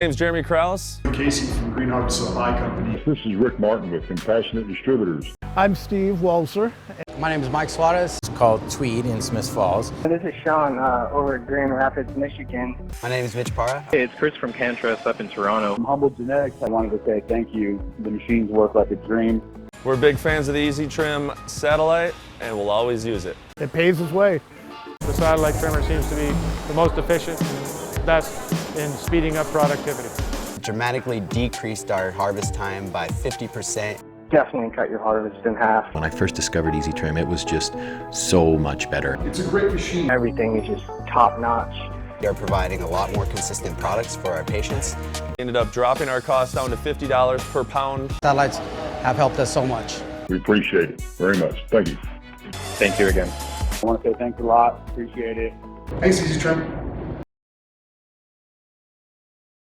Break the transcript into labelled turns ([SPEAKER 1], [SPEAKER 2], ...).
[SPEAKER 1] My name's Jeremy Krause.
[SPEAKER 2] Casey from Green Harvest Supply Company.
[SPEAKER 3] This is Rick Martin with Compassionate Distributors.
[SPEAKER 4] I'm Steve Walser.
[SPEAKER 5] My name is Mike Suarez. It's called Tweed in Smiths Falls.
[SPEAKER 6] This is Sean over at Grand Rapids, Michigan.
[SPEAKER 5] My name is Mitch Parra.
[SPEAKER 7] Hey, it's Chris from CanTrust up in Toronto.
[SPEAKER 8] From Humble Genetics, I wanted to say thank you. The machines work like a dream.
[SPEAKER 1] We're big fans of the Easy Trim Satellite, and we'll always use it.
[SPEAKER 4] It pays its way.
[SPEAKER 9] The satellite trimmer seems to be the most efficient and best in speeding up productivity.
[SPEAKER 5] Dramatically decreased our harvest time by 50%.
[SPEAKER 6] Definitely cut your harvest in half.
[SPEAKER 10] When I first discovered Easy Trim, it was just so much better.
[SPEAKER 2] It's a great machine.
[SPEAKER 6] Everything is just top notch.
[SPEAKER 5] We are providing a lot more consistent products for our patients.
[SPEAKER 1] Ended up dropping our cost down to $50 per pound.
[SPEAKER 5] Satellites have helped us so much.
[SPEAKER 3] We appreciate it very much. Thank you.
[SPEAKER 7] Thank you again.
[SPEAKER 8] I want to say thanks a lot. Appreciate it.
[SPEAKER 2] Thanks, Easy Trim.